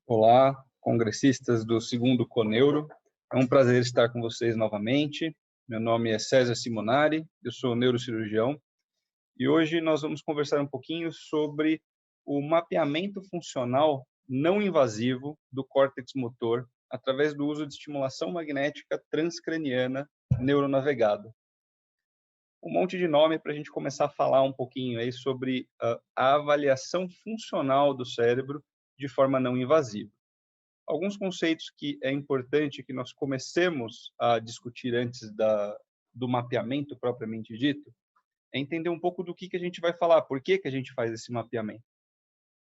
Olá, congressistas do segundo Coneuro. É um prazer estar com vocês novamente. Meu nome é César Simonari, eu sou neurocirurgião e hoje nós vamos conversar um pouquinho sobre o mapeamento funcional não invasivo do córtex motor através do uso de estimulação magnética transcraniana neuronavegada. Um monte de nome para a gente começar a falar um pouquinho aí sobre a avaliação funcional do cérebro de forma não invasiva. Alguns conceitos que é importante que nós comecemos a discutir antes do mapeamento propriamente dito, é entender um pouco do que a gente vai falar, por que a gente faz esse mapeamento.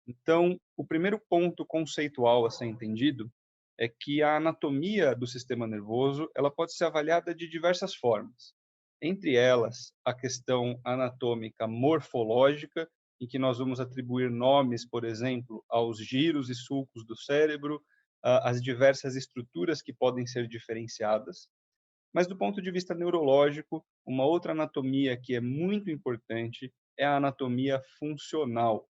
Então, o primeiro ponto conceitual a ser entendido é que a anatomia do sistema nervoso ela pode ser avaliada de diversas formas. Entre elas, a questão anatômica morfológica, em que nós vamos atribuir nomes, por exemplo, aos giros e sulcos do cérebro, as diversas estruturas que podem ser diferenciadas. Mas do ponto de vista neurológico, uma outra anatomia que é muito importante é a anatomia funcional.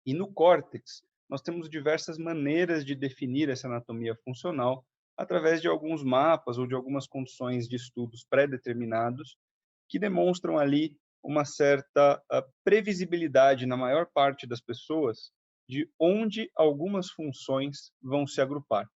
E no córtex, nós temos diversas maneiras de definir essa anatomia funcional através de alguns mapas ou de algumas condições de estudos pré-determinados que demonstram ali uma certa previsibilidade na maior parte das pessoas de onde algumas funções vão se agrupar.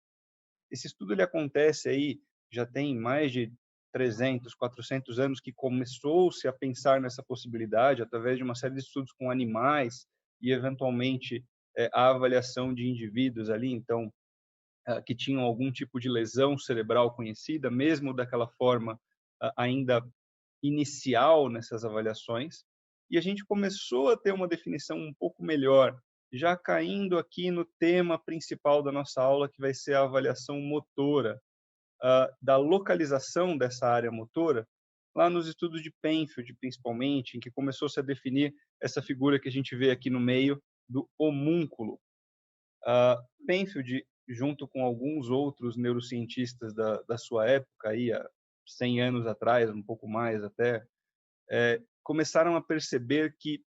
Esse estudo ele acontece aí, já tem mais de 300, 400 anos que começou-se a pensar nessa possibilidade através de uma série de estudos com animais e, eventualmente, a avaliação de indivíduos ali, então, que tinham algum tipo de lesão cerebral conhecida, mesmo daquela forma ainda inicial nessas avaliações, e a gente começou a ter uma definição um pouco melhor, já caindo aqui no tema principal da nossa aula, que vai ser a avaliação motora, da localização dessa área motora, lá nos estudos de Penfield, principalmente, em que começou-se a definir essa figura que a gente vê aqui no meio do homúnculo. Penfield, junto com alguns outros neurocientistas da sua época, aí, há 100 anos atrás, um pouco mais até, começaram a perceber que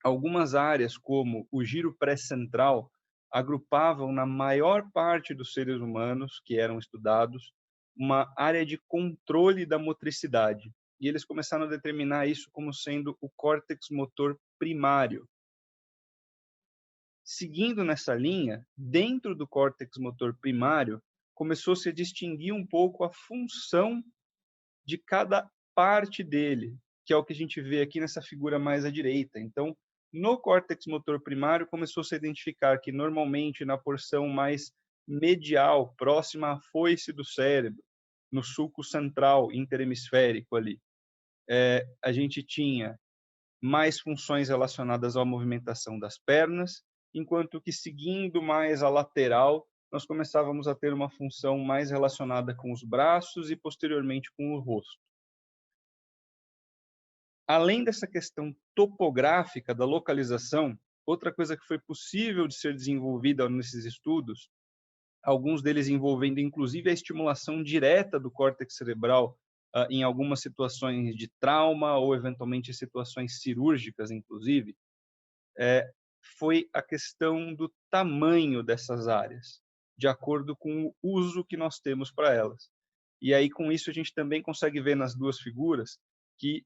algumas áreas, como o giro pré-central, agrupavam na maior parte dos seres humanos que eram estudados uma área de controle da motricidade. E eles começaram a determinar isso como sendo o córtex motor primário. Seguindo nessa linha, dentro do córtex motor primário, começou-se a distinguir um pouco a função de cada parte dele, que é o que a gente vê aqui nessa figura mais à direita. Então, no córtex motor primário, começou-se a identificar que, normalmente, na porção mais medial, próxima à foice do cérebro, no sulco central interhemisférico ali, a gente tinha mais funções relacionadas à movimentação das pernas, enquanto que, seguindo mais a lateral, nós começávamos a ter uma função mais relacionada com os braços e, posteriormente, com o rosto. Além dessa questão topográfica da localização, outra coisa que foi possível de ser desenvolvida nesses estudos, alguns deles envolvendo inclusive a estimulação direta do córtex cerebral em algumas situações de trauma ou eventualmente situações cirúrgicas, inclusive, foi a questão do tamanho dessas áreas, de acordo com o uso que nós temos para elas. E aí, com isso, a gente também consegue ver nas duas figuras que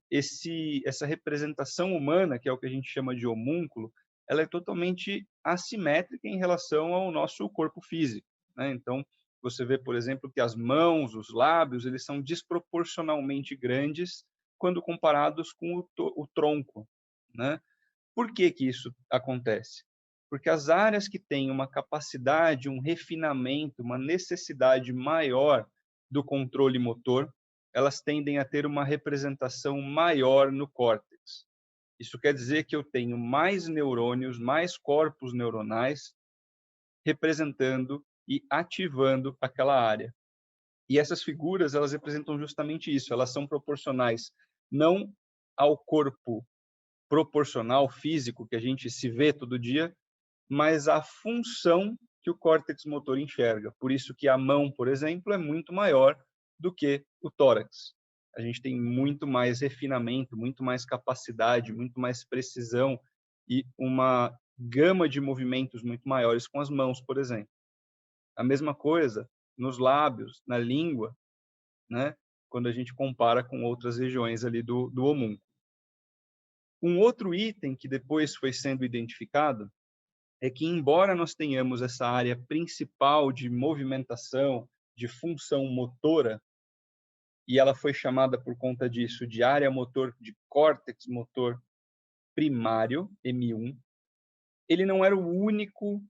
essa representação humana, que é o que a gente chama de homúnculo, ela é totalmente assimétrica em relação ao nosso corpo físico, né? Então, você vê, por exemplo, que as mãos, os lábios, eles são desproporcionalmente grandes quando comparados com o tronco, né? Por que isso acontece? Porque as áreas que têm uma capacidade, um refinamento, uma necessidade maior do controle motor, elas tendem a ter uma representação maior no córtex. Isso quer dizer que eu tenho mais neurônios, mais corpos neuronais representando e ativando aquela área. E essas figuras, elas representam justamente isso, elas são proporcionais não ao corpo proporcional físico que a gente se vê todo dia, mas a função que o córtex motor enxerga. Por isso que a mão, por exemplo, é muito maior do que o tórax. A gente tem muito mais refinamento, muito mais capacidade, muito mais precisão e uma gama de movimentos muito maiores com as mãos, por exemplo. A mesma coisa nos lábios, na língua, né? Quando a gente compara com outras regiões ali do homúnculo. Um outro item que depois foi sendo identificado é que, embora nós tenhamos essa área principal de movimentação, de função motora, e ela foi chamada por conta disso de área motor, de córtex motor primário, M1, ele não era o único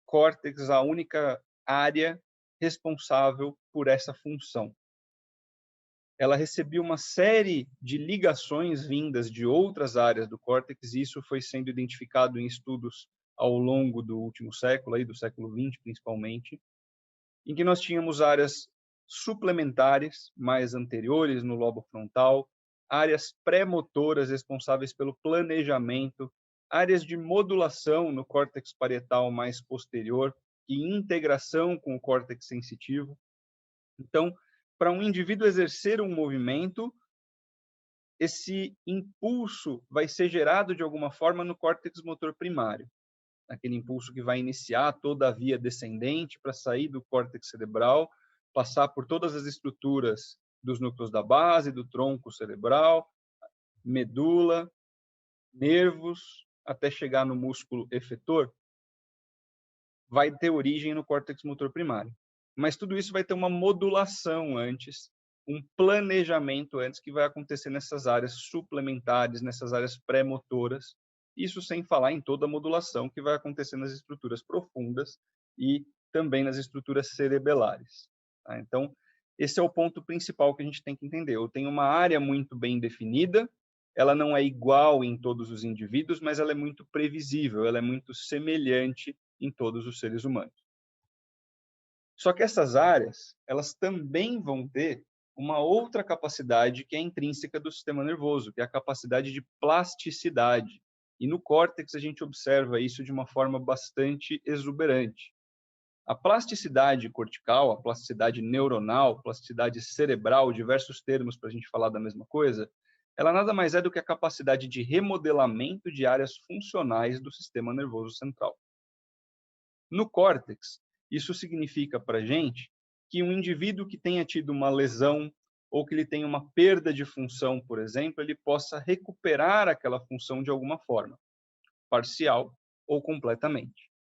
córtex, a única área responsável por essa função. Ela recebia uma série de ligações vindas de outras áreas do córtex, e isso foi sendo identificado em estudos ao longo do último século, aí do século XX principalmente, em que nós tínhamos áreas suplementares, mais anteriores no lobo frontal, áreas pré-motoras responsáveis pelo planejamento, áreas de modulação no córtex parietal mais posterior e integração com o córtex sensitivo. Então, para um indivíduo exercer um movimento, esse impulso vai ser gerado de alguma forma no córtex motor primário, aquele impulso que vai iniciar toda a via descendente para sair do córtex cerebral, passar por todas as estruturas dos núcleos da base, do tronco cerebral, medula, nervos, até chegar no músculo efetor, vai ter origem no córtex motor primário. Mas tudo isso vai ter uma modulação antes, um planejamento antes que vai acontecer nessas áreas suplementares, nessas áreas pré-motoras, isso sem falar em toda a modulação que vai acontecer nas estruturas profundas e também nas estruturas cerebelares. Tá? Então, esse é o ponto principal que a gente tem que entender. Eu tenho uma área muito bem definida, ela não é igual em todos os indivíduos, mas ela é muito previsível, ela é muito semelhante em todos os seres humanos. Só que essas áreas, elas também vão ter uma outra capacidade que é intrínseca do sistema nervoso, que é a capacidade de plasticidade. E no córtex a gente observa isso de uma forma bastante exuberante. A plasticidade cortical, a plasticidade neuronal, plasticidade cerebral, diversos termos para a gente falar da mesma coisa, ela nada mais é do que a capacidade de remodelamento de áreas funcionais do sistema nervoso central. No córtex, isso significa para a gente que um indivíduo que tenha tido uma lesão ou que ele tenha uma perda de função, por exemplo, ele possa recuperar aquela função de alguma forma, parcial ou completamente.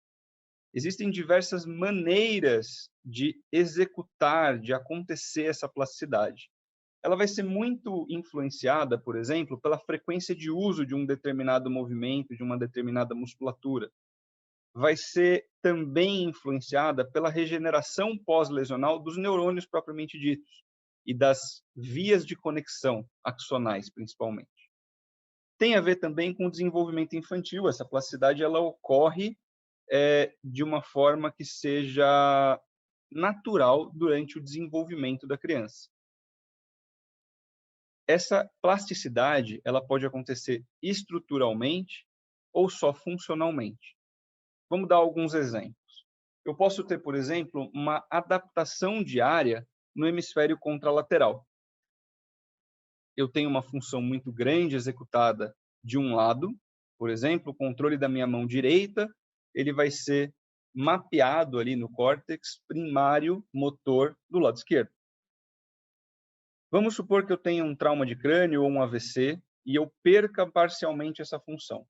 Existem diversas maneiras de executar, de acontecer essa plasticidade. Ela vai ser muito influenciada, por exemplo, pela frequência de uso de um determinado movimento, de uma determinada musculatura. Vai ser também influenciada pela regeneração pós-lesional dos neurônios propriamente ditos e das vias de conexão axonais, principalmente. Tem a ver também com o desenvolvimento infantil. Essa plasticidade ela ocorre de uma forma que seja natural durante o desenvolvimento da criança. Essa plasticidade ela pode acontecer estruturalmente ou só funcionalmente. Vamos dar alguns exemplos. Eu posso ter, por exemplo, uma adaptação diária no hemisfério contralateral. Eu tenho uma função muito grande executada de um lado, por exemplo, o controle da minha mão direita, ele vai ser mapeado ali no córtex primário motor do lado esquerdo. Vamos supor que eu tenha um trauma de crânio ou um AVC e eu perca parcialmente essa função.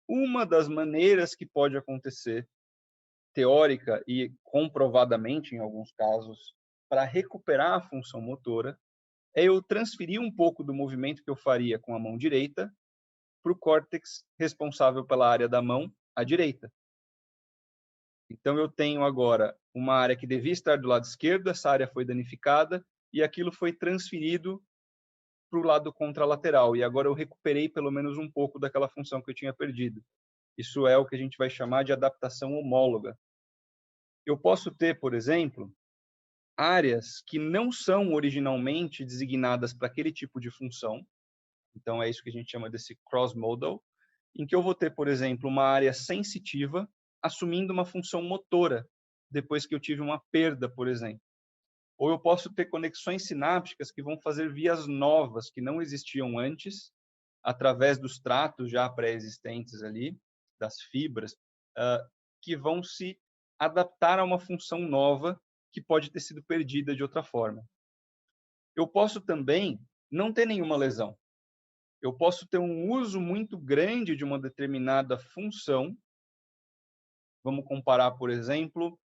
Uma das maneiras que pode acontecer, teórica e comprovadamente em alguns casos, para recuperar a função motora, é eu transferir um pouco do movimento que eu faria com a mão direita para o córtex responsável pela área da mão à direita. Então, eu tenho agora uma área que devia estar do lado esquerdo, essa área foi danificada e aquilo foi transferido para o lado contralateral. E agora eu recuperei pelo menos um pouco daquela função que eu tinha perdido. Isso é o que a gente vai chamar de adaptação homóloga. Eu posso ter, por exemplo, áreas que não são originalmente designadas para aquele tipo de função. Então, é isso que a gente chama desse cross-modal. em que eu vou ter, por exemplo, uma área sensitiva assumindo uma função motora, depois que eu tive uma perda, por exemplo. Ou eu posso ter conexões sinápticas que vão fazer vias novas que não existiam antes, através dos tratos já pré-existentes ali, das fibras, que vão se adaptar a uma função nova que pode ter sido perdida de outra forma. Eu posso também não ter nenhuma lesão. Eu posso ter um uso muito grande de uma determinada função. Vamos comparar, por exemplo,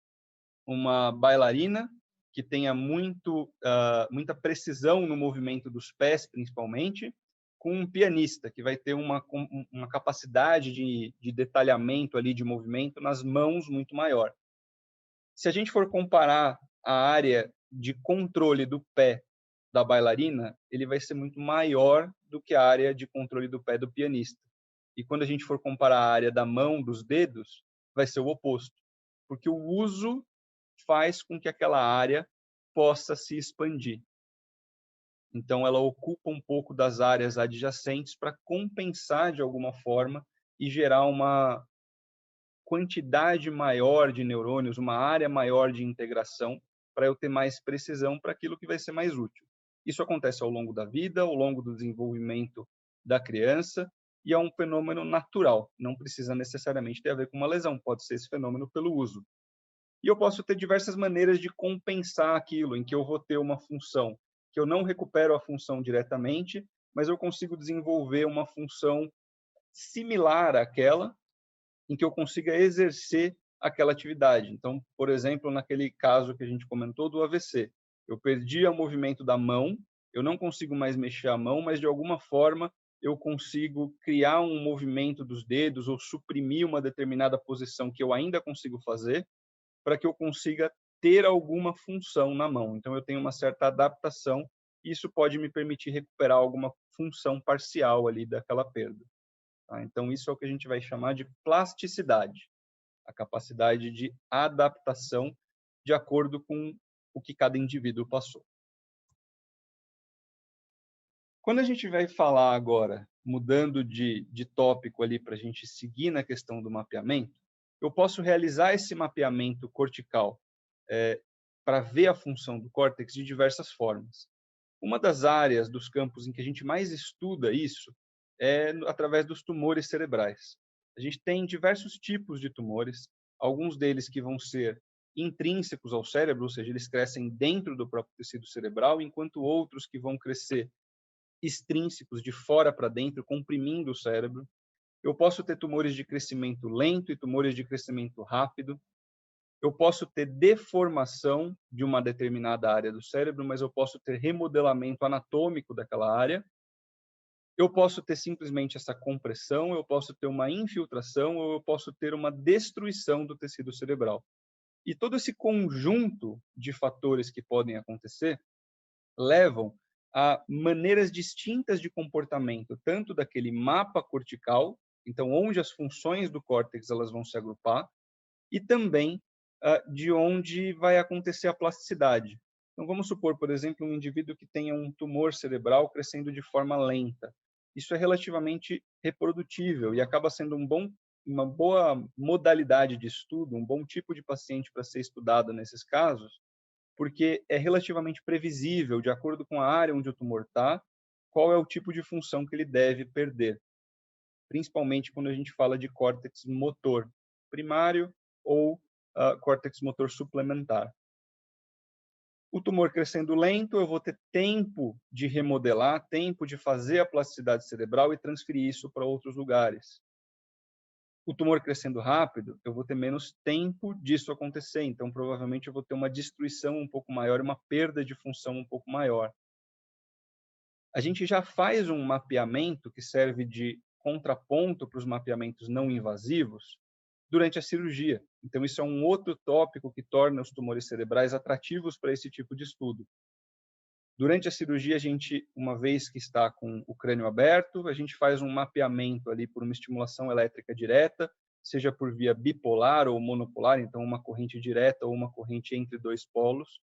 uma bailarina que tenha muita precisão no movimento dos pés, principalmente, com um pianista que vai ter uma capacidade de detalhamento ali de movimento nas mãos muito maior. Se a gente for comparar a área de controle do pé da bailarina, ele vai ser muito maior do que a área de controle do pé do pianista. E quando a gente for comparar a área da mão, dos dedos, vai ser o oposto, porque o uso faz com que aquela área possa se expandir. Então, ela ocupa um pouco das áreas adjacentes para compensar de alguma forma e gerar uma quantidade maior de neurônios, uma área maior de integração, para eu ter mais precisão para aquilo que vai ser mais útil. Isso acontece ao longo da vida, ao longo do desenvolvimento da criança, e é um fenômeno natural, não precisa necessariamente ter a ver com uma lesão, pode ser esse fenômeno pelo uso. E eu posso ter diversas maneiras de compensar aquilo, em que eu vou ter uma função que eu não recupero a função diretamente, mas eu consigo desenvolver uma função similar àquela, em que eu consiga exercer aquela atividade. Então, por exemplo, naquele caso que a gente comentou do AVC, eu perdi o movimento da mão, eu não consigo mais mexer a mão, mas de alguma forma eu consigo criar um movimento dos dedos ou suprimir uma determinada posição que eu ainda consigo fazer, para que eu consiga ter alguma função na mão. Então, eu tenho uma certa adaptação e isso pode me permitir recuperar alguma função parcial ali daquela perda. Tá? Então, isso é o que a gente vai chamar de plasticidade, a capacidade de adaptação de acordo com o que cada indivíduo passou. Quando a gente vai falar agora, mudando de tópico ali para a gente seguir na questão do mapeamento, eu posso realizar esse mapeamento cortical para ver a função do córtex de diversas formas. Uma das áreas dos campos em que a gente mais estuda isso é através dos tumores cerebrais. A gente tem diversos tipos de tumores, alguns deles que vão ser intrínsecos ao cérebro, ou seja, eles crescem dentro do próprio tecido cerebral, enquanto outros que vão crescer extrínsecos, de fora para dentro, comprimindo o cérebro. Eu posso ter tumores de crescimento lento e tumores de crescimento rápido. Eu posso ter deformação de uma determinada área do cérebro, mas eu posso ter remodelamento anatômico daquela área. Eu posso ter simplesmente essa compressão, eu posso ter uma infiltração, ou eu posso ter uma destruição do tecido cerebral. E todo esse conjunto de fatores que podem acontecer levam a maneiras distintas de comportamento, tanto daquele mapa cortical, então onde as funções do córtex elas vão se agrupar, e também de onde vai acontecer a plasticidade. Então vamos supor, por exemplo, um indivíduo que tenha um tumor cerebral crescendo de forma lenta. Isso é relativamente reprodutível e acaba sendo uma boa modalidade de estudo, um bom tipo de paciente para ser estudado nesses casos, porque é relativamente previsível, de acordo com a área onde o tumor está, qual é o tipo de função que ele deve perder, principalmente quando a gente fala de córtex motor primário ou córtex motor suplementar. O tumor crescendo lento, eu vou ter tempo de remodelar, tempo de fazer a plasticidade cerebral e transferir isso para outros lugares. O tumor crescendo rápido, eu vou ter menos tempo disso acontecer, então provavelmente eu vou ter uma destruição um pouco maior, uma perda de função um pouco maior. A gente já faz um mapeamento que serve de contraponto para os mapeamentos não invasivos durante a cirurgia. Então isso é um outro tópico que torna os tumores cerebrais atrativos para esse tipo de estudo. Durante a cirurgia, a gente, uma vez que está com o crânio aberto, a gente faz um mapeamento ali por uma estimulação elétrica direta, seja por via bipolar ou monopolar, então uma corrente direta ou uma corrente entre dois polos,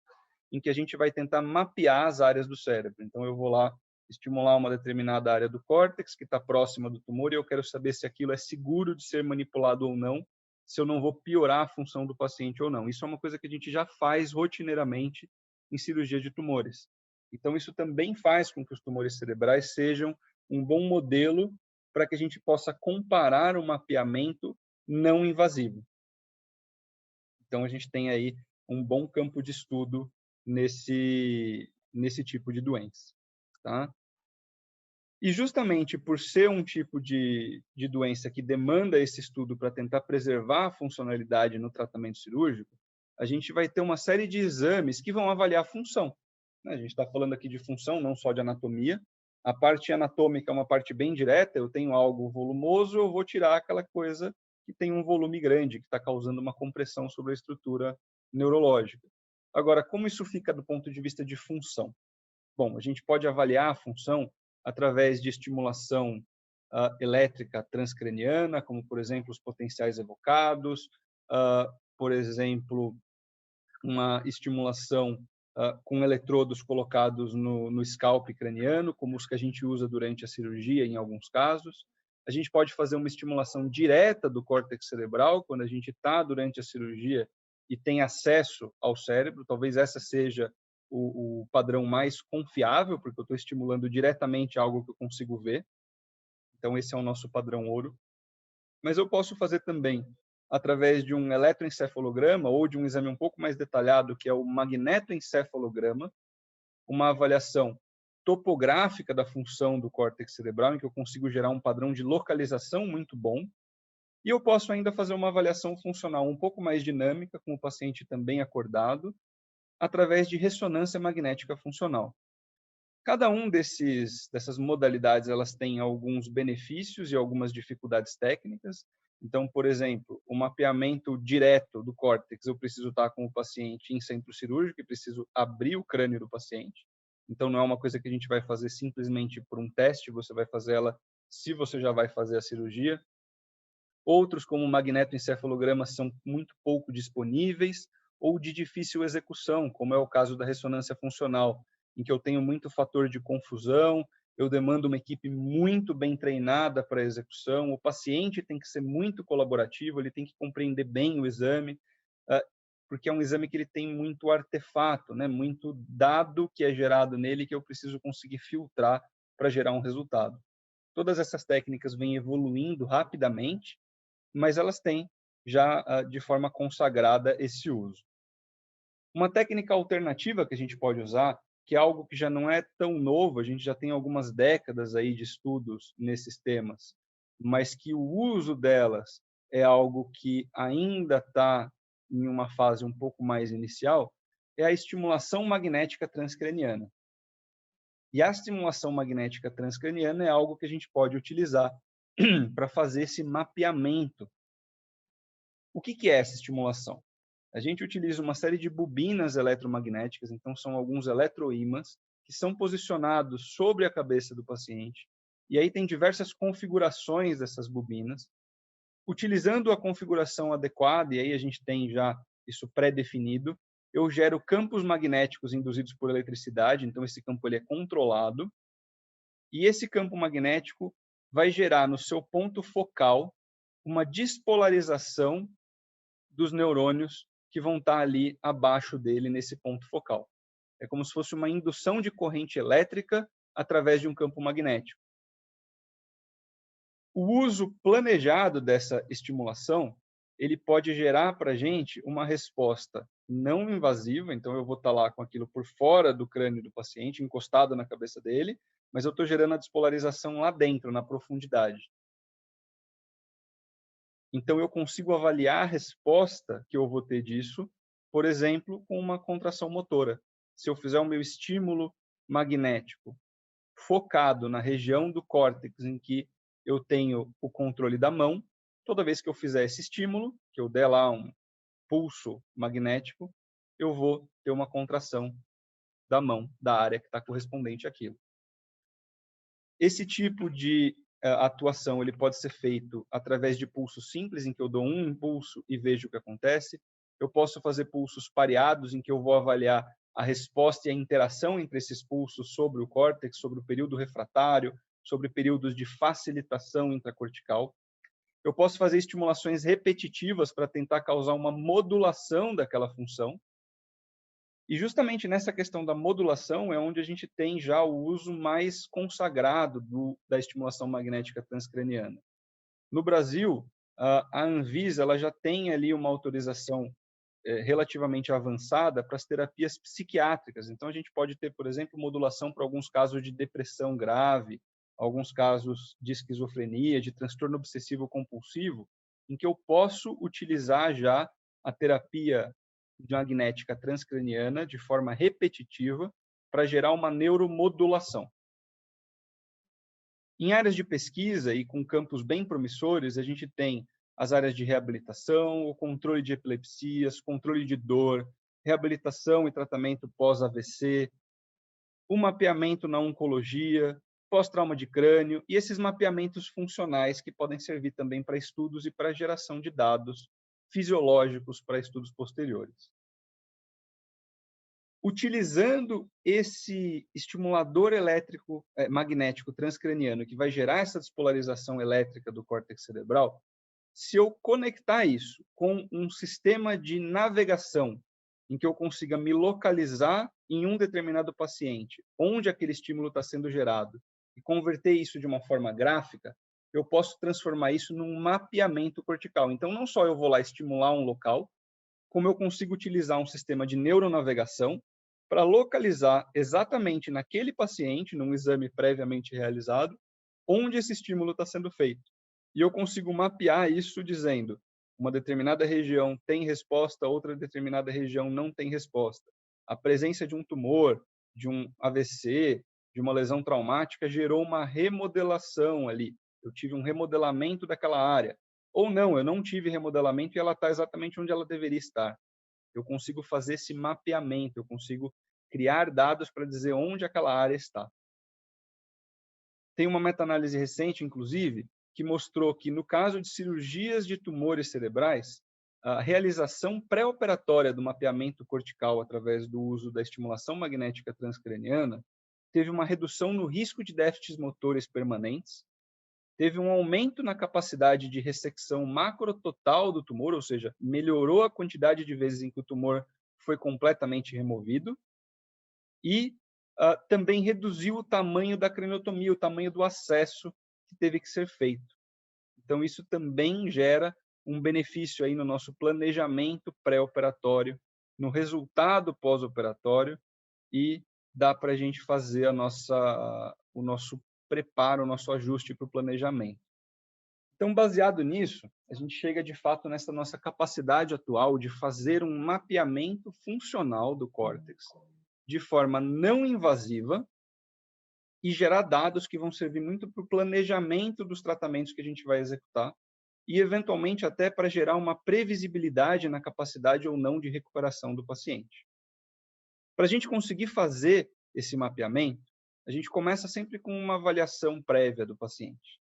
em que a gente vai tentar mapear as áreas do cérebro. Então eu vou lá estimular uma determinada área do córtex que está próxima do tumor e eu quero saber se aquilo é seguro de ser manipulado ou não, se eu não vou piorar a função do paciente ou não. Isso é uma coisa que a gente já faz rotineiramente em cirurgia de tumores. Então, isso também faz com que os tumores cerebrais sejam um bom modelo para que a gente possa comparar um mapeamento não invasivo. Então, a gente tem aí um bom campo de estudo nesse tipo de doença. Tá? E justamente por ser um tipo de doença que demanda esse estudo para tentar preservar a funcionalidade no tratamento cirúrgico, a gente vai ter uma série de exames que vão avaliar a função. A gente está falando aqui de função, não só de anatomia. A parte anatômica é uma parte bem direta, eu tenho algo volumoso, eu vou tirar aquela coisa que tem um volume grande, que está causando uma compressão sobre a estrutura neurológica. Agora, como isso fica do ponto de vista de função? Bom, a gente pode avaliar a função através de estimulação elétrica transcraniana, como, por exemplo, os potenciais evocados, por exemplo, uma estimulação com eletrodos colocados no scalp craniano, como os que a gente usa durante a cirurgia, em alguns casos. A gente pode fazer uma estimulação direta do córtex cerebral, quando a gente está durante a cirurgia e tem acesso ao cérebro. Talvez essa seja o padrão mais confiável, porque eu estou estimulando diretamente algo que eu consigo ver. Então, esse é o nosso padrão ouro. Mas eu posso fazer também através de um eletroencefalograma ou de um exame um pouco mais detalhado, que é o magnetoencefalograma, uma avaliação topográfica da função do córtex cerebral, em que eu consigo gerar um padrão de localização muito bom. E eu posso ainda fazer uma avaliação funcional um pouco mais dinâmica, com o paciente também acordado, através de ressonância magnética funcional. Cada um dessas modalidades, elas têm alguns benefícios e algumas dificuldades técnicas. Então, por exemplo, o mapeamento direto do córtex, eu preciso estar com o paciente em centro cirúrgico e preciso abrir o crânio do paciente. Então, não é uma coisa que a gente vai fazer simplesmente por um teste, você vai fazer ela se você já vai fazer a cirurgia. Outros, como o magnetoencefalograma, são muito pouco disponíveis ou de difícil execução, como é o caso da ressonância funcional, em que eu tenho muito fator de confusão, eu demando uma equipe muito bem treinada para a execução, o paciente tem que ser muito colaborativo, ele tem que compreender bem o exame, porque é um exame que ele tem muito artefato, né? Muito dado que é gerado nele que eu preciso conseguir filtrar para gerar um resultado. Todas essas técnicas vêm evoluindo rapidamente, mas elas têm já de forma consagrada esse uso. Uma técnica alternativa que a gente pode usar, que é algo que já não é tão novo, a gente já tem algumas décadas aí de estudos nesses temas, mas que o uso delas é algo que ainda está em uma fase um pouco mais inicial, é a estimulação magnética transcraniana. E a estimulação magnética transcraniana é algo que a gente pode utilizar para fazer esse mapeamento. O que é essa estimulação? A gente utiliza uma série de bobinas eletromagnéticas, então são alguns eletroímãs que são posicionados sobre a cabeça do paciente. E aí tem diversas configurações dessas bobinas. Utilizando a configuração adequada, e aí a gente tem já isso pré-definido, eu gero campos magnéticos induzidos por eletricidade, então esse campo ele é controlado. E esse campo magnético vai gerar no seu ponto focal uma despolarização dos neurônios que vão estar ali abaixo dele, nesse ponto focal. É como se fosse uma indução de corrente elétrica através de um campo magnético. O uso planejado dessa estimulação, ele pode gerar para a gente uma resposta não invasiva, então eu vou estar lá com aquilo por fora do crânio do paciente, encostado na cabeça dele, mas eu estou gerando a despolarização lá dentro, na profundidade. Então, eu consigo avaliar a resposta que eu vou ter disso, por exemplo, com uma contração motora. Se eu fizer o meu estímulo magnético focado na região do córtex em que eu tenho o controle da mão, toda vez que eu fizer esse estímulo, que eu der lá um pulso magnético, eu vou ter uma contração da mão, da área que está correspondente àquilo. Esse tipo de atuação ele pode ser feito através de pulsos simples, em que eu dou um impulso e vejo o que acontece. Eu posso fazer pulsos pareados, em que eu vou avaliar a resposta e a interação entre esses pulsos sobre o córtex, sobre o período refratário, sobre períodos de facilitação intracortical. Eu posso fazer estimulações repetitivas para tentar causar uma modulação daquela função. E justamente nessa questão da modulação é onde a gente tem já o uso mais consagrado da estimulação magnética transcraniana. No Brasil, a Anvisa ela já tem ali uma autorização relativamente avançada para as terapias psiquiátricas. Então, a gente pode ter, por exemplo, modulação para alguns casos de depressão grave, alguns casos de esquizofrenia, de transtorno obsessivo-compulsivo, em que eu posso utilizar já a terapia magnética transcraniana de forma repetitiva para gerar uma neuromodulação. Em áreas de pesquisa e com campos bem promissores, a gente tem as áreas de reabilitação, o controle de epilepsias, controle de dor, reabilitação e tratamento pós-AVC, o mapeamento na oncologia, pós-trauma de crânio e esses mapeamentos funcionais que podem servir também para estudos e para geração de dados fisiológicos para estudos posteriores. Utilizando esse estimulador elétrico magnético transcraniano que vai gerar essa despolarização elétrica do córtex cerebral, se eu conectar isso com um sistema de navegação em que eu consiga me localizar em um determinado paciente, onde aquele estímulo está sendo gerado, e converter isso de uma forma gráfica, eu posso transformar isso num mapeamento cortical. Então, não só eu vou lá estimular um local, como eu consigo utilizar um sistema de neuronavegação para localizar exatamente naquele paciente, num exame previamente realizado, onde esse estímulo está sendo feito. E eu consigo mapear isso dizendo uma determinada região tem resposta, outra determinada região não tem resposta. A presença de um tumor, de um AVC, de uma lesão traumática gerou uma remodelação ali. Eu tive um remodelamento daquela área. Ou não, eu não tive remodelamento e ela está exatamente onde ela deveria estar. Eu consigo fazer esse mapeamento, eu consigo criar dados para dizer onde aquela área está. Tem uma meta-análise recente, inclusive, que mostrou que, no caso de cirurgias de tumores cerebrais, a realização pré-operatória do mapeamento cortical através do uso da estimulação magnética transcraniana teve uma redução no risco de déficits motores permanentes, teve um aumento na capacidade de ressecção macrototal do tumor, ou seja, melhorou a quantidade de vezes em que o tumor foi completamente removido, e também reduziu o tamanho da craniotomia, o tamanho do acesso que teve que ser feito. Então, isso também gera um benefício aí no nosso planejamento pré-operatório, no resultado pós-operatório, e dá para a gente fazer o nosso preparo, o nosso ajuste para o planejamento. Então, baseado nisso, a gente chega de fato nessa nossa capacidade atual de fazer um mapeamento funcional do córtex de forma não invasiva e gerar dados que vão servir muito para o planejamento dos tratamentos que a gente vai executar e, eventualmente, até para gerar uma previsibilidade na capacidade ou não de recuperação do paciente. Para a gente conseguir fazer esse mapeamento, a gente começa sempre com uma avaliação prévia do paciente.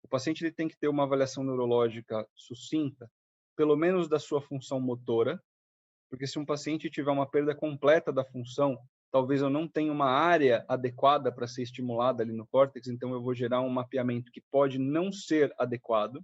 O paciente ele tem que ter uma avaliação neurológica sucinta, pelo menos da sua função motora, porque se um paciente tiver uma perda completa da função, talvez eu não tenha uma área adequada para ser estimulada ali no córtex, então eu vou gerar um mapeamento que pode não ser adequado.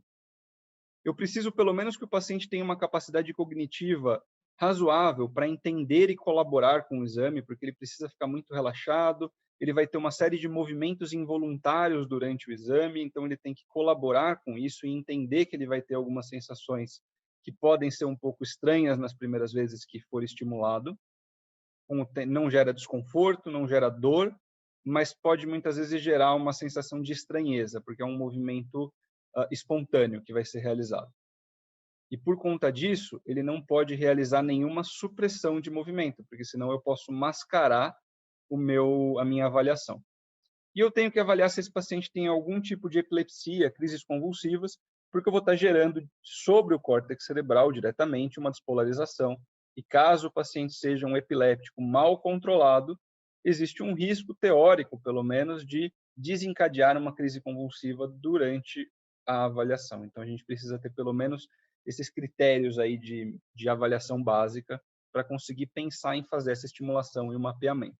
Eu preciso pelo menos que o paciente tenha uma capacidade cognitiva razoável para entender e colaborar com o exame, porque ele precisa ficar muito relaxado, ele vai ter uma série de movimentos involuntários durante o exame, então ele tem que colaborar com isso e entender que ele vai ter algumas sensações que podem ser um pouco estranhas nas primeiras vezes que for estimulado. Não gera desconforto, não gera dor, mas pode muitas vezes gerar uma sensação de estranheza, porque é um movimento espontâneo que vai ser realizado. E por conta disso, ele não pode realizar nenhuma supressão de movimento, porque senão eu posso mascarar a minha avaliação. E eu tenho que avaliar se esse paciente tem algum tipo de epilepsia, crises convulsivas, porque eu vou estar gerando sobre o córtex cerebral diretamente uma despolarização. E caso o paciente seja um epiléptico mal controlado, existe um risco teórico, pelo menos, de desencadear uma crise convulsiva durante a avaliação. Então, a gente precisa ter pelo menos esses critérios aí de avaliação básica para conseguir pensar em fazer essa estimulação e o mapeamento.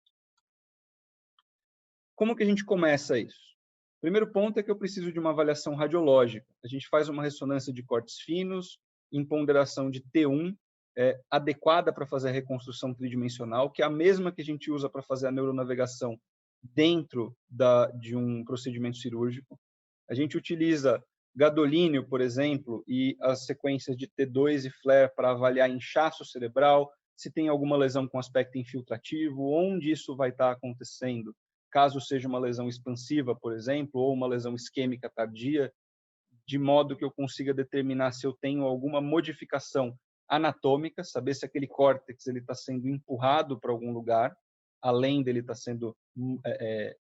Como que a gente começa isso? O primeiro ponto é que eu preciso de uma avaliação radiológica. A gente faz uma ressonância de cortes finos, em ponderação de T1, adequada para fazer a reconstrução tridimensional, que é a mesma que a gente usa para fazer a neuronavegação dentro de um procedimento cirúrgico. A gente utiliza gadolínio, por exemplo, e as sequências de T2 e FLAIR para avaliar inchaço cerebral, se tem alguma lesão com aspecto infiltrativo, onde isso vai estar acontecendo, caso seja uma lesão expansiva, por exemplo, ou uma lesão isquêmica tardia, de modo que eu consiga determinar se eu tenho alguma modificação anatômica, saber se aquele córtex está sendo empurrado para algum lugar, além dele estar sendo,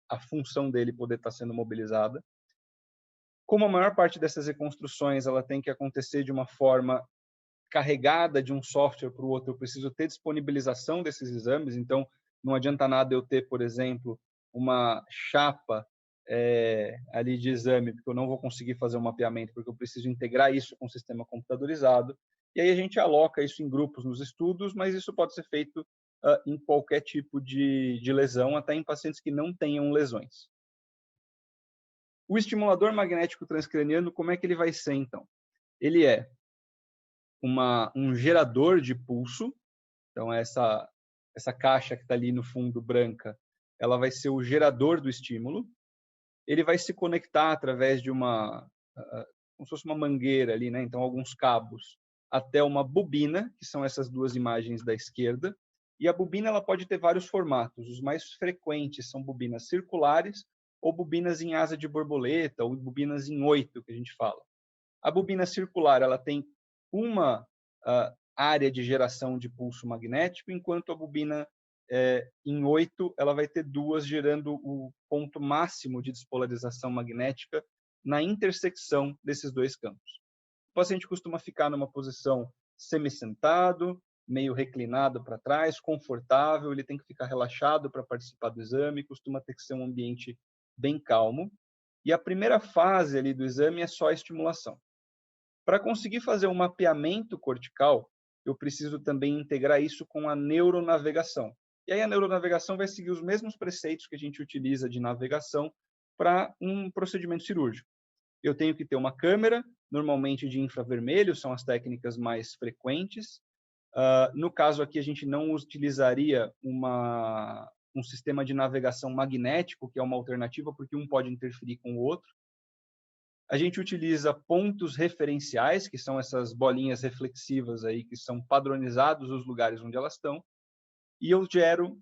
a função dele poder estar sendo mobilizada. Como a maior parte dessas reconstruções ela tem que acontecer de uma forma carregada de um software para o outro, eu preciso ter disponibilização desses exames, então não adianta nada eu ter, por exemplo, uma chapa ali de exame, porque eu não vou conseguir fazer um mapeamento, porque eu preciso integrar isso com o sistema computadorizado, e aí a gente aloca isso em grupos nos estudos, mas isso pode ser feito em qualquer tipo de lesão, até em pacientes que não tenham lesões. O estimulador magnético transcraniano, como é que ele vai ser, então? Ele é um gerador de pulso, então essa caixa que está ali no fundo branca, ela vai ser o gerador do estímulo. Ele vai se conectar através de como se fosse uma mangueira ali, né? Então alguns cabos, até uma bobina, que são essas duas imagens da esquerda. E a bobina ela pode ter vários formatos. Os mais frequentes são bobinas circulares ou bobinas em asa de borboleta ou bobinas em 8, que a gente fala. A bobina circular ela tem uma área de geração de pulso magnético, enquanto a bobina em 8 ela vai ter duas, gerando o ponto máximo de despolarização magnética na intersecção desses dois campos. O paciente costuma ficar numa posição semi-sentado, meio reclinado para trás, confortável, ele tem que ficar relaxado para participar do exame, costuma ter que ser um ambiente bem calmo. E a primeira fase ali do exame é só a estimulação. Para conseguir fazer um mapeamento cortical, eu preciso também integrar isso com a neuronavegação. E aí a neuronavegação vai seguir os mesmos preceitos que a gente utiliza de navegação para um procedimento cirúrgico. Eu tenho que ter uma câmera, normalmente de infravermelho, são as técnicas mais frequentes. No caso aqui, a gente não utilizaria um sistema de navegação magnético, que é uma alternativa, porque um pode interferir com o outro. A gente utiliza pontos referenciais, que são essas bolinhas reflexivas aí, que são padronizados os lugares onde elas estão, e eu gero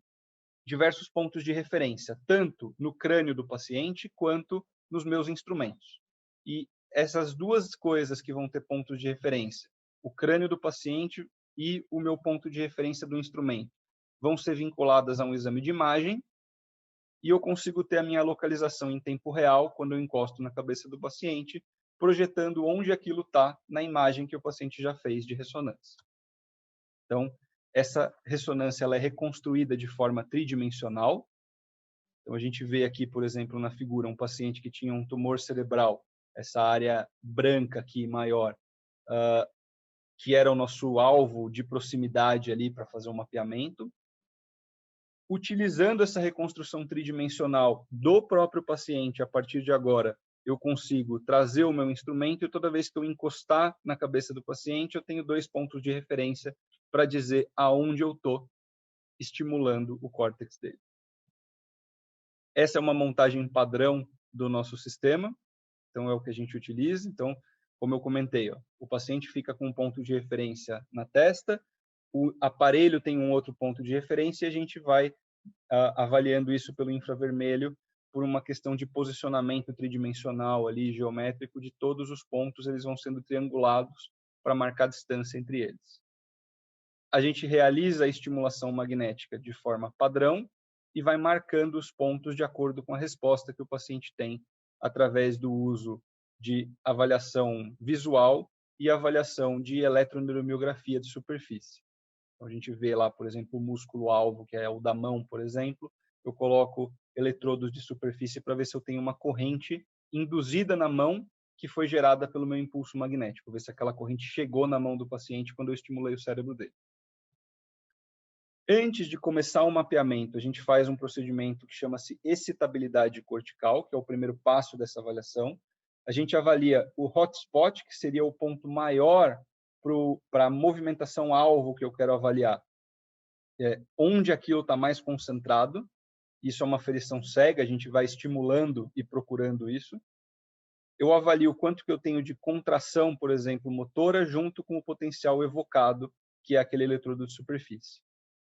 diversos pontos de referência, tanto no crânio do paciente quanto nos meus instrumentos. E essas duas coisas que vão ter pontos de referência, o crânio do paciente e o meu ponto de referência do instrumento, vão ser vinculadas a um exame de imagem, e eu consigo ter a minha localização em tempo real, quando eu encosto na cabeça do paciente, projetando onde aquilo está na imagem que o paciente já fez de ressonância. Então, essa ressonância ela é reconstruída de forma tridimensional. Então, a gente vê aqui, por exemplo, na figura, um paciente que tinha um tumor cerebral, essa área branca aqui maior, que era o nosso alvo de proximidade ali para fazer o mapeamento. Utilizando essa reconstrução tridimensional do próprio paciente, a partir de agora, eu consigo trazer o meu instrumento e toda vez que eu encostar na cabeça do paciente, eu tenho dois pontos de referência para dizer aonde eu estou estimulando o córtex dele. Essa é uma montagem padrão do nosso sistema, então é o que a gente utiliza. Então, como eu comentei, o paciente fica com um ponto de referência na testa, o aparelho tem um outro ponto de referência e a gente vai avaliando isso pelo infravermelho por uma questão de posicionamento tridimensional ali, geométrico, de todos os pontos, eles vão sendo triangulados para marcar a distância entre eles. A gente realiza a estimulação magnética de forma padrão e vai marcando os pontos de acordo com a resposta que o paciente tem através do uso de avaliação visual e avaliação de eletroneuromiografia de superfície. Então, a gente vê lá, por exemplo, o músculo-alvo, que é o da mão, por exemplo. Eu coloco eletrodos de superfície para ver se eu tenho uma corrente induzida na mão que foi gerada pelo meu impulso magnético, ver se aquela corrente chegou na mão do paciente quando eu estimulei o cérebro dele. Antes de começar o mapeamento, a gente faz um procedimento que chama-se excitabilidade cortical, que é o primeiro passo dessa avaliação. A gente avalia o hotspot, que seria o ponto maior para a movimentação alvo que eu quero avaliar, onde aquilo está mais concentrado. Isso é uma aferição cega, a gente vai estimulando e procurando isso. Eu avalio quanto que eu tenho de contração, por exemplo, motora, junto com o potencial evocado, que é aquele eletrodo de superfície.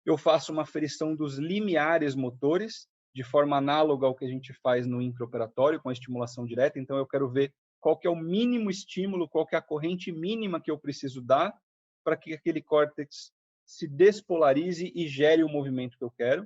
Eu faço uma aferição dos limiares motores, de forma análoga ao que a gente faz no intraoperatório, com a estimulação direta. Então, eu quero ver qual que é o mínimo estímulo, qual que é a corrente mínima que eu preciso dar para que aquele córtex se despolarize e gere o movimento que eu quero.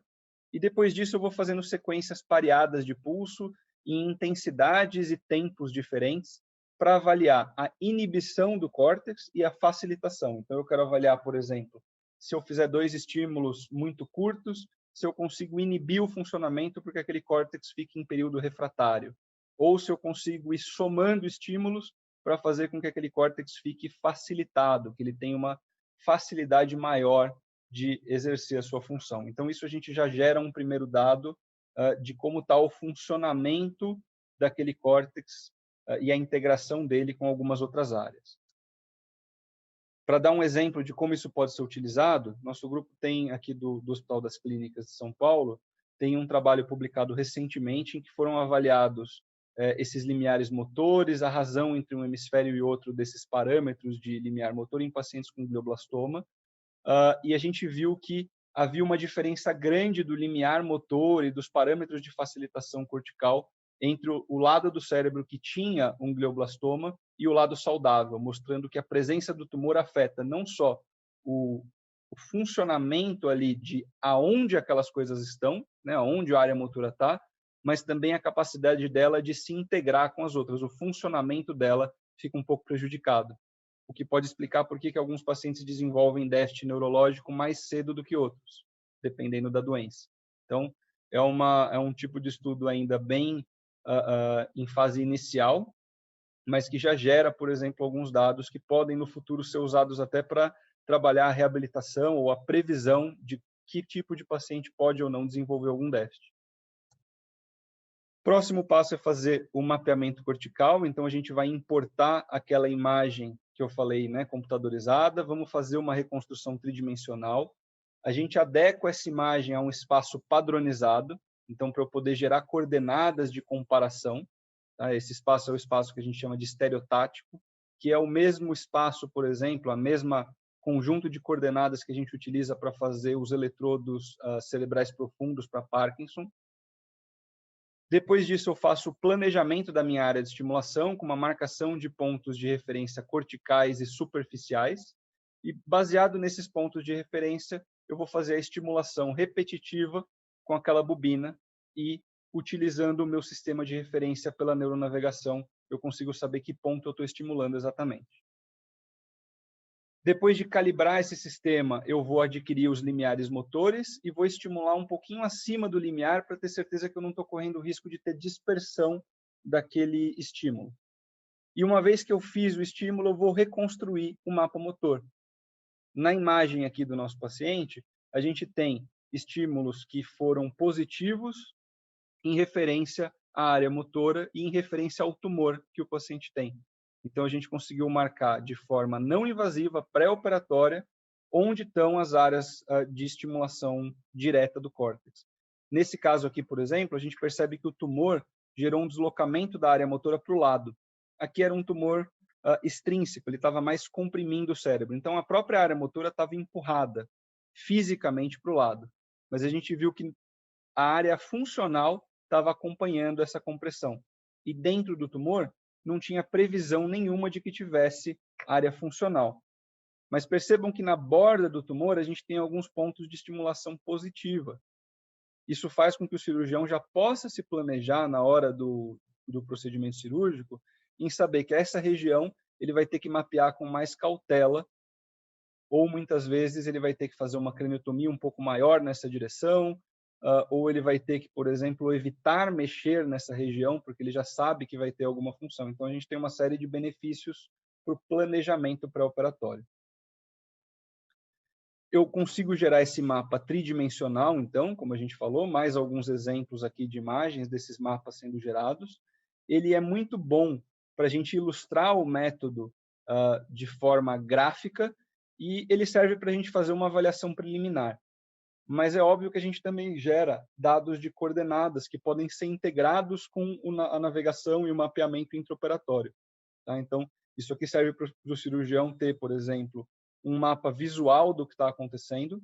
E depois disso, eu vou fazendo sequências pareadas de pulso em intensidades e tempos diferentes para avaliar a inibição do córtex e a facilitação. Então, eu quero avaliar, por exemplo, se eu fizer 2 estímulos muito curtos, se eu consigo inibir o funcionamento porque aquele córtex fica em período refratário. Ou se eu consigo ir somando estímulos para fazer com que aquele córtex fique facilitado, que ele tenha uma facilidade maior de exercer a sua função. Então, isso a gente já gera um primeiro dado de como está o funcionamento daquele córtex e a integração dele com algumas outras áreas. Para dar um exemplo de como isso pode ser utilizado, nosso grupo tem aqui do Hospital das Clínicas de São Paulo, tem um trabalho publicado recentemente em que foram avaliados esses limiares motores, a razão entre um hemisfério e outro desses parâmetros de limiar motor em pacientes com glioblastoma, e a gente viu que havia uma diferença grande do limiar motor e dos parâmetros de facilitação cortical entre o lado do cérebro que tinha um glioblastoma e o lado saudável, mostrando que a presença do tumor afeta não só o funcionamento ali de aonde aquelas coisas estão, né, aonde a área motora está, mas também a capacidade dela de se integrar com as outras. O funcionamento dela fica um pouco prejudicado, o que pode explicar por que alguns pacientes desenvolvem déficit neurológico mais cedo do que outros, dependendo da doença. Então, é um tipo de estudo ainda bem em fase inicial, mas que já gera, por exemplo, alguns dados que podem no futuro ser usados até para trabalhar a reabilitação ou a previsão de que tipo de paciente pode ou não desenvolver algum déficit. Próximo passo é fazer o mapeamento cortical, então a gente vai importar aquela imagem que eu falei, né, computadorizada, vamos fazer uma reconstrução tridimensional. A gente adequa essa imagem a um espaço padronizado, então para eu poder gerar coordenadas de comparação. Tá? Esse espaço é o espaço que a gente chama de estereotático, que é o mesmo espaço, por exemplo, a mesma conjunto de coordenadas que a gente utiliza para fazer os eletrodos cerebrais profundos para Parkinson. Depois disso, eu faço o planejamento da minha área de estimulação, com uma marcação de pontos de referência corticais e superficiais. E, baseado nesses pontos de referência, eu vou fazer a estimulação repetitiva com aquela bobina e, utilizando o meu sistema de referência pela neuronavegação, eu consigo saber que ponto eu estou estimulando exatamente. Depois de calibrar esse sistema, eu vou adquirir os limiares motores e vou estimular um pouquinho acima do limiar para ter certeza que eu não estou correndo o risco de ter dispersão daquele estímulo. E uma vez que eu fiz o estímulo, eu vou reconstruir o mapa motor. Na imagem aqui do nosso paciente, a gente tem estímulos que foram positivos em referência à área motora e em referência ao tumor que o paciente tem. Então, a gente conseguiu marcar de forma não invasiva, pré-operatória, onde estão as áreas de estimulação direta do córtex. Nesse caso aqui, por exemplo, a gente percebe que o tumor gerou um deslocamento da área motora para o lado. Aqui era um tumor extrínseco, ele estava mais comprimindo o cérebro. Então, a própria área motora estava empurrada fisicamente para o lado. Mas a gente viu que a área funcional estava acompanhando essa compressão. E dentro do tumor, não tinha previsão nenhuma de que tivesse área funcional. Mas percebam que na borda do tumor, a gente tem alguns pontos de estimulação positiva. Isso faz com que o cirurgião já possa se planejar na hora do procedimento cirúrgico em saber que essa região ele vai ter que mapear com mais cautela, ou muitas vezes ele vai ter que fazer uma craniotomia um pouco maior nessa direção, ou ele vai ter que, por exemplo, evitar mexer nessa região, porque ele já sabe que vai ter alguma função. Então, a gente tem uma série de benefícios para o planejamento pré-operatório. Eu consigo gerar esse mapa tridimensional, então, como a gente falou, mais alguns exemplos aqui de imagens desses mapas sendo gerados. Ele é muito bom para a gente ilustrar o método de forma gráfica e ele serve para a gente fazer uma avaliação preliminar. Mas é óbvio que a gente também gera dados de coordenadas que podem ser integrados com a navegação e o mapeamento intraoperatório. Tá? Então, isso aqui serve para o cirurgião ter, por exemplo, um mapa visual do que está acontecendo.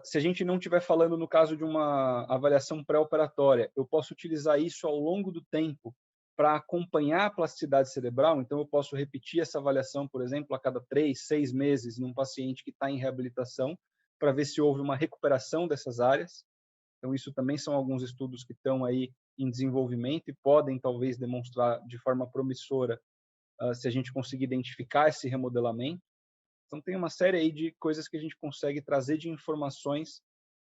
Se a gente não estiver falando no caso de uma avaliação pré-operatória, eu posso utilizar isso ao longo do tempo para acompanhar a plasticidade cerebral. Então, eu posso repetir essa avaliação, por exemplo, a cada 3, 6 meses num paciente que está em reabilitação, para ver se houve uma recuperação dessas áreas. Então, isso também são alguns estudos que estão aí em desenvolvimento e podem, talvez, demonstrar de forma promissora se a gente conseguir identificar esse remodelamento. Então, tem uma série aí de coisas que a gente consegue trazer de informações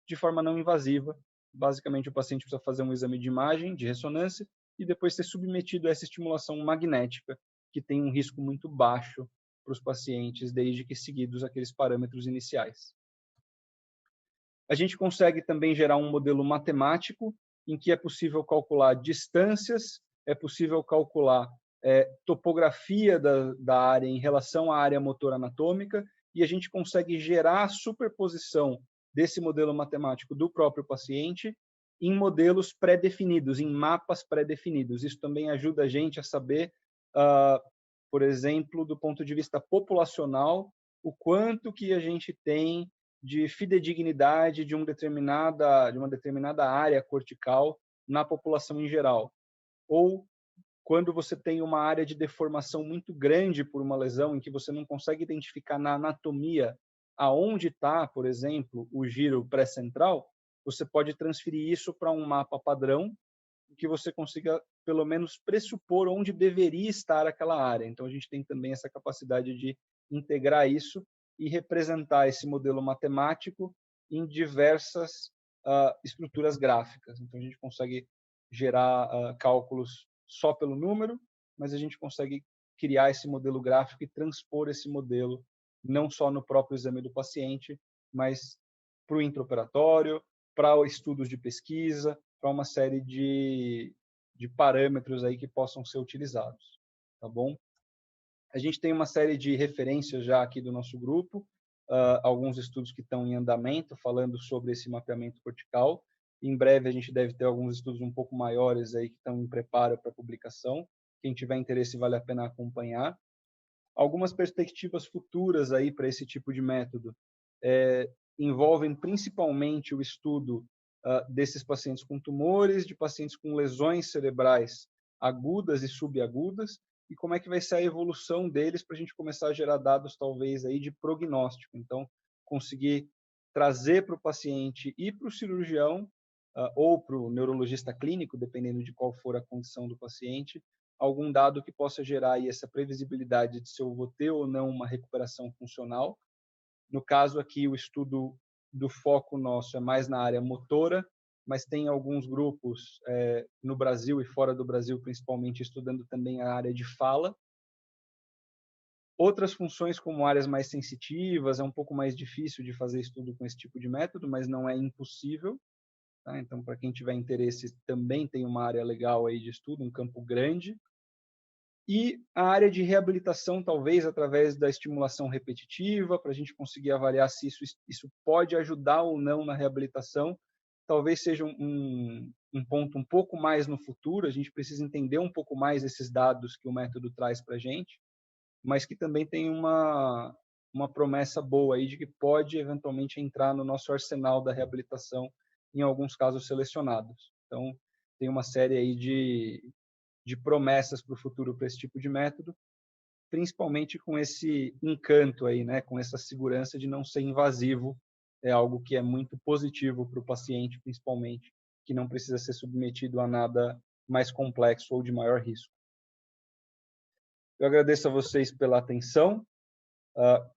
de forma não invasiva. Basicamente, o paciente precisa fazer um exame de imagem, de ressonância, e depois ser submetido a essa estimulação magnética, que tem um risco muito baixo para os pacientes, desde que seguidos aqueles parâmetros iniciais. A gente consegue também gerar um modelo matemático, em que é possível calcular distâncias, é possível calcular topografia da área em relação à área motor anatômica, e a gente consegue gerar a superposição desse modelo matemático do próprio paciente em modelos pré-definidos, em mapas pré-definidos. Isso também ajuda a gente a saber, por exemplo, do ponto de vista populacional, o quanto que a gente tem de fidedignidade de uma determinada área cortical na população em geral. Ou quando você tem uma área de deformação muito grande por uma lesão, em que você não consegue identificar na anatomia aonde está, por exemplo, o giro pré-central, você pode transferir isso para um mapa padrão, em que você consiga, pelo menos, pressupor onde deveria estar aquela área. Então, a gente tem também essa capacidade de integrar isso e representar esse modelo matemático em diversas estruturas gráficas. Então, a gente consegue gerar cálculos só pelo número, mas a gente consegue criar esse modelo gráfico e transpor esse modelo não só no próprio exame do paciente, mas para o intraoperatório, para estudos de pesquisa, para uma série de parâmetros aí que possam ser utilizados, tá bom? A gente tem uma série de referências já aqui do nosso grupo, alguns estudos que estão em andamento falando sobre esse mapeamento cortical. Em breve a gente deve ter alguns estudos um pouco maiores aí que estão em preparo para publicação. Quem tiver interesse vale a pena acompanhar. Algumas perspectivas futuras aí para esse tipo de método envolvem principalmente o estudo desses pacientes com tumores, de pacientes com lesões cerebrais agudas e subagudas, e como é que vai ser a evolução deles para a gente começar a gerar dados, talvez, aí de prognóstico. Então, conseguir trazer para o paciente e para o cirurgião, ou para o neurologista clínico, dependendo de qual for a condição do paciente, algum dado que possa gerar aí essa previsibilidade de se eu vou ter ou não uma recuperação funcional. No caso aqui, o estudo do foco nosso é mais na área motora, mas tem alguns grupos no Brasil e fora do Brasil, principalmente, estudando também a área de fala. Outras funções, como áreas mais sensitivas, é um pouco mais difícil de fazer estudo com esse tipo de método, mas não é impossível. Tá? Então, para quem tiver interesse, também tem uma área legal aí de estudo, um campo grande. E a área de reabilitação, talvez através da estimulação repetitiva, para a gente conseguir avaliar se isso pode ajudar ou não na reabilitação, talvez seja um ponto um pouco mais no futuro. A gente precisa entender um pouco mais esses dados que o método traz para a gente, mas que também tem uma promessa boa aí de que pode eventualmente entrar no nosso arsenal da reabilitação em alguns casos selecionados. Então, tem uma série aí de promessas para o futuro para esse tipo de método, principalmente com esse encanto aí, né, com essa segurança de não ser invasivo, é algo que é muito positivo para o paciente, principalmente, que não precisa ser submetido a nada mais complexo ou de maior risco. Eu agradeço a vocês pela atenção,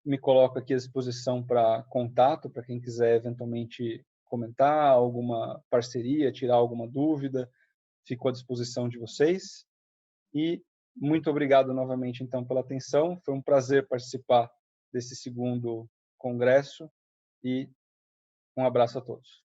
me coloco aqui à disposição para contato, para quem quiser eventualmente comentar alguma parceria, tirar alguma dúvida, fico à disposição de vocês. E muito obrigado novamente, então, pela atenção. Foi um prazer participar desse segundo congresso e um abraço a todos.